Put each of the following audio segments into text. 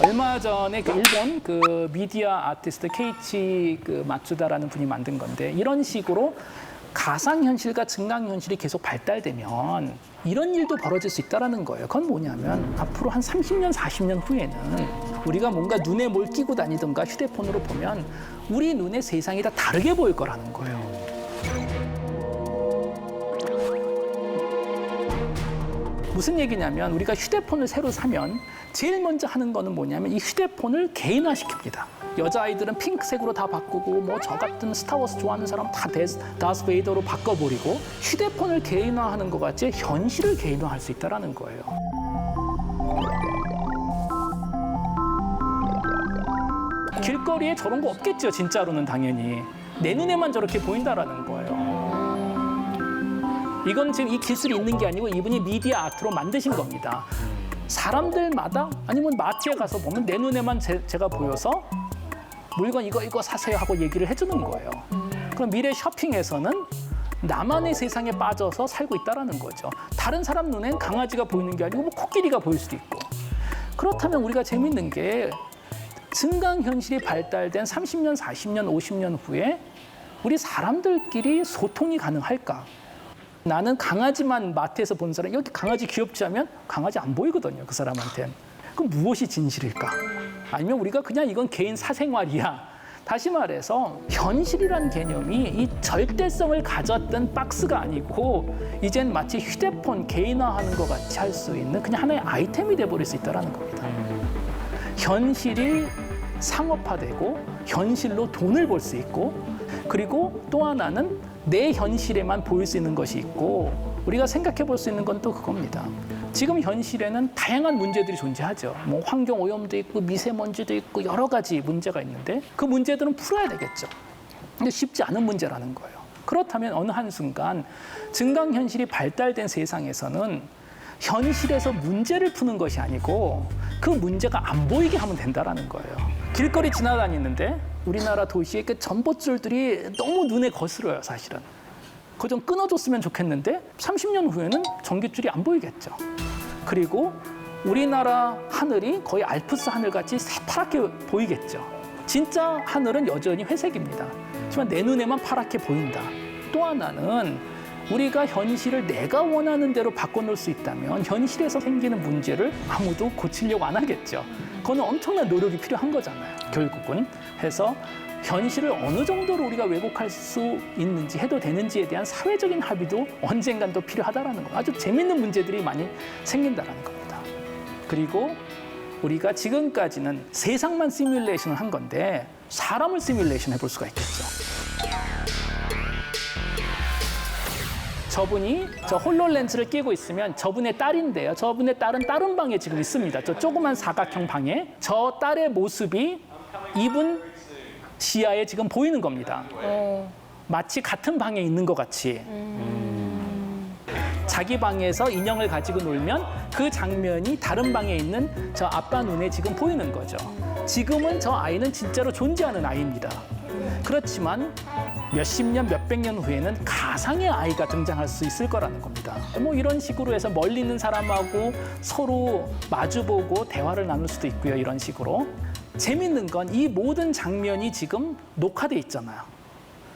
얼마 전에 그 일본 그 미디어 아티스트 케이치 그 마츠다라는 분이 만든 건데 이런 식으로 가상현실과 증강현실이 계속 발달되면 이런 일도 벌어질 수 있다는 거예요. 그건 뭐냐면 앞으로 한 30년, 40년 후에는 우리가 뭔가 눈에 뭘 끼고 다니든가 휴대폰으로 보면 우리 눈에 세상이 다 다르게 보일 거라는 거예요. 무슨 얘기냐면 우리가 휴대폰을 새로 사면 제일 먼저 하는 거는 뭐냐면 이 휴대폰을 개인화시킵니다. 여자아이들은 핑크색으로 다 바꾸고 뭐 저 같은 스타워즈 좋아하는 사람 다 다스 베이더로 바꿔버리고 휴대폰을 개인화하는 것 같이 현실을 개인화할 수 있다는 거예요. 길거리에 저런 거 없겠죠, 진짜로는 당연히. 내 눈에만 저렇게 보인다라는 거예요. 이건 지금 이 기술이 있는 게 아니고 이분이 미디어 아트로 만드신 겁니다. 사람들마다 아니면 마트에 가서 보면 내 눈에만 제가 보여서 물건 이거 사세요 하고 얘기를 해주는 거예요. 그럼 미래 쇼핑에서는 나만의 세상에 빠져서 살고 있다는 거죠. 다른 사람 눈엔 강아지가 보이는 게 아니고 뭐 코끼리가 보일 수도 있고. 그렇다면 우리가 재밌는 게 증강현실이 발달된 30년, 40년, 50년 후에 우리 사람들끼리 소통이 가능할까? 나는 강아지만 마트에서 본 사람, 여기 강아지 귀엽지 하면 강아지 안 보이거든요, 그 사람한테는. 그럼 무엇이 진실일까? 아니면 우리가 그냥 이건 개인 사생활이야. 다시 말해서 현실이란 개념이 이 절대성을 가졌던 박스가 아니고 이젠 마치 휴대폰 개인화하는 것 같이 할 수 있는 그냥 하나의 아이템이 돼버릴 수 있다는 겁니다. 현실이 상업화되고 현실로 돈을 벌 수 있고 그리고 또 하나는 내 현실에만 보일 수 있는 것이 있고 우리가 생각해 볼 수 있는 건 또 그겁니다. 지금 현실에는 다양한 문제들이 존재하죠. 뭐 환경 오염도 있고 미세먼지도 있고 여러 가지 문제가 있는데 그 문제들은 풀어야 되겠죠. 근데 쉽지 않은 문제라는 거예요. 그렇다면 어느 한순간 증강현실이 발달된 세상에서는 현실에서 문제를 푸는 것이 아니고 그 문제가 안 보이게 하면 된다는 거예요. 길거리 지나다니는데 우리나라 도시의 그 전봇줄들이 너무 눈에 거슬려요, 사실은. 그거 좀 끊어줬으면 좋겠는데 30년 후에는 전깃줄이 안 보이겠죠. 그리고 우리나라 하늘이 거의 알프스 하늘같이 새파랗게 보이겠죠. 진짜 하늘은 여전히 회색입니다. 하지만 내 눈에만 파랗게 보인다. 또 하나는 우리가 현실을 내가 원하는 대로 바꿔놓을 수 있다면 현실에서 생기는 문제를 아무도 고치려고 안 하겠죠. 그거는 엄청난 노력이 필요한 거잖아요. 결국은 해서 현실을 어느 정도로 우리가 왜곡할 수 있는지 해도 되는지에 대한 사회적인 합의도 언젠간 또 필요하다는 거. 아주 재밌는 문제들이 많이 생긴다는 겁니다. 그리고 우리가 지금까지는 세상만 시뮬레이션을 한 건데 사람을 시뮬레이션 해볼 수가 있겠죠. 저분이 저 홀로렌즈를 끼고 있으면 저분의 딸인데요. 저분의 딸은 다른 방에 지금 있습니다. 저 조그만 사각형 방에 저 딸의 모습이 이분 시야에 지금 보이는 겁니다. 마치 같은 방에 있는 것 같이. 자기 방에서 인형을 가지고 놀면 그 장면이 다른 방에 있는 저 아빠 눈에 지금 보이는 거죠. 지금은 저 아이는 진짜로 존재하는 아이입니다. 그렇지만 몇십 년, 몇백 년 후에는 가상의 아이가 등장할 수 있을 거라는 겁니다. 뭐 이런 식으로 해서 멀리 있는 사람하고 서로 마주보고 대화를 나눌 수도 있고요. 이런 식으로. 재밌는 건 이 모든 장면이 지금 녹화돼 있잖아요.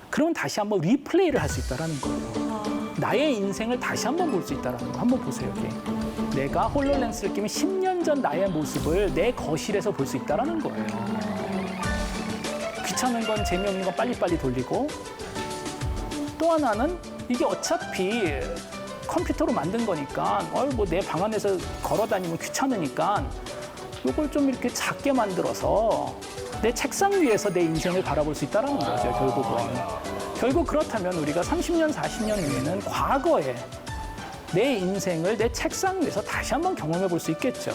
그러면 다시 한번 리플레이를 할 수 있다는 거예요. 나의 인생을 다시 한번 볼 수 있다는 거. 한번 보세요, 여기. 내가 홀로렌즈를 끼면 10년 전 나의 모습을 내 거실에서 볼 수 있다는 거예요. 귀찮은 건 재미없는 건 빨리빨리 돌리고 또 하나는 이게 어차피 컴퓨터로 만든 거니까 뭐 내 방 안에서 걸어 다니면 귀찮으니까 이걸 좀 이렇게 작게 만들어서 내 책상 위에서 내 인생을 바라볼 수 있다는 거죠, 결국은. 결국 그렇다면 우리가 30년, 40년 후에는 과거에 내 인생을 내 책상 위에서 다시 한번 경험해 볼 수 있겠죠.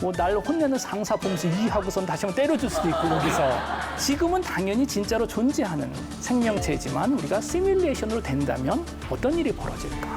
뭐 날 혼내는 상사 보면서 하고선 다시 한번 때려줄 수도 있고 여기서. 지금은 당연히 진짜로 존재하는 생명체지만 우리가 시뮬레이션으로 된다면 어떤 일이 벌어질까?